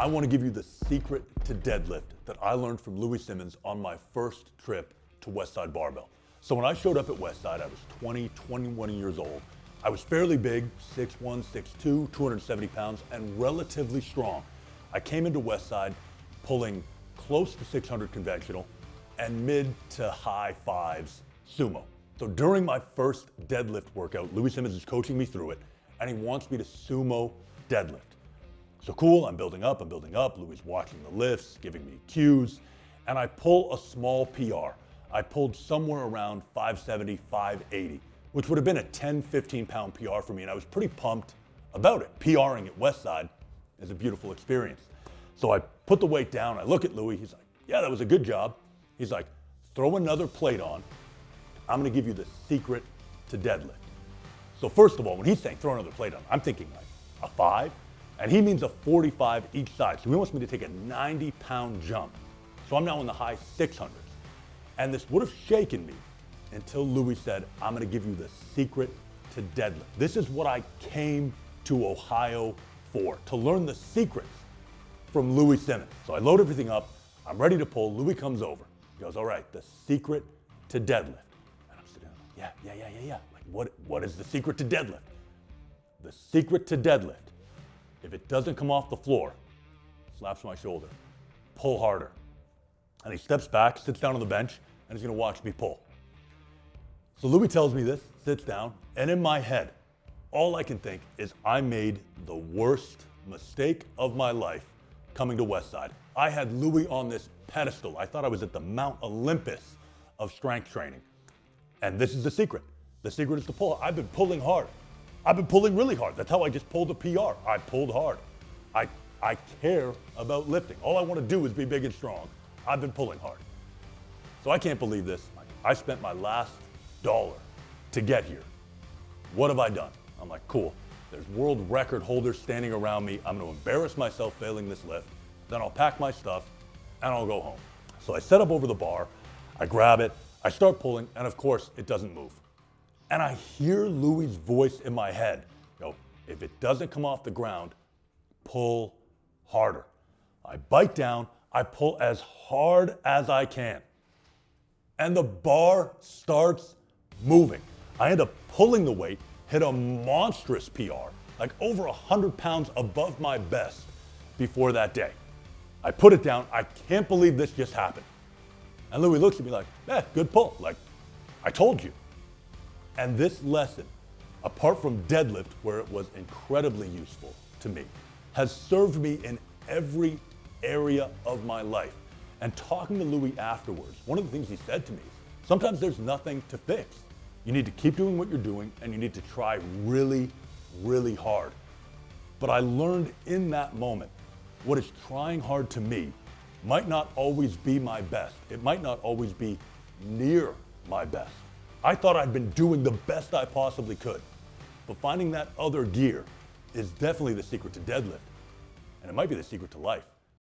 I want to give you the secret to deadlift that I learned from Louis Simmons on my first trip to Westside Barbell. So when I showed up at Westside, I was 21 years old. I was fairly big, 6'1", 6'2", 270 pounds, and relatively strong. I came into Westside pulling close to 600 conventional and mid to high fives sumo. So during my first deadlift workout, Louis Simmons is coaching me through it, and he wants me to sumo deadlift. So cool, I'm building up, Louis is watching the lifts, giving me cues, and I pull a small PR. I pulled somewhere around 570, 580, which would have been a 10, 15 pound PR for me, and I was pretty pumped about it. PRing at Westside is a beautiful experience. So I put the weight down, I look at Louis, he's like, yeah, that was a good job. He's like, throw another plate on. I'm gonna give you the secret to deadlift. So first of all, when he's saying throw another plate on, I'm thinking like a 5, and he means a 45 each side. So he wants me to take a 90 pound jump. So I'm now in the high 600s. And this would have shaken me until Louis said, I'm gonna give you the secret to deadlift. This is what I came to Ohio for, to learn the secrets from Louis Simmons. So I load everything up, I'm ready to pull, Louis comes over. He goes, all right, the secret to deadlift. And I'm sitting there, yeah. Like what is the secret to deadlift? The secret to deadlift, if it doesn't come off the floor, slaps my shoulder, pull harder. And he steps back, sits down on the bench, and he's gonna watch me pull. So Louis tells me this, sits down, and in my head, all I can think is I made the worst mistake of my life coming to Westside. I had Louis on this pedestal. I thought I was at the Mount Olympus of strength training. And this is the secret. The secret is to pull. I've been pulling hard. I've been pulling really hard. That's how I just pulled a PR. I pulled hard. I care about lifting. All I want to do is be big and strong. I've been pulling hard. So I can't believe this. I spent my last dollar to get here. What have I done? I'm like, cool. There's world record holders standing around me. I'm gonna embarrass myself failing this lift. Then I'll pack my stuff and I'll go home. So I set up over the bar, I grab it, I start pulling, and of course it doesn't move. And I hear Louis' voice in my head go, if it doesn't come off the ground, pull harder. I bite down, I pull as hard as I can. And the bar starts moving. I end up pulling the weight, hit a monstrous PR, like over 100 pounds above my best before that day. I put it down, I can't believe this just happened. And Louis looks at me like, good pull, like, I told you. And this lesson, apart from deadlift, where it was incredibly useful to me, has served me in every area of my life. And talking to Louis afterwards, one of the things he said to me is, sometimes there's nothing to fix. You need to keep doing what you're doing, and you need to try really, really hard. But I learned in that moment, what is trying hard to me might not always be my best. It might not always be near my best. I thought I'd been doing the best I possibly could, but finding that other gear is definitely the secret to deadlift, and it might be the secret to life.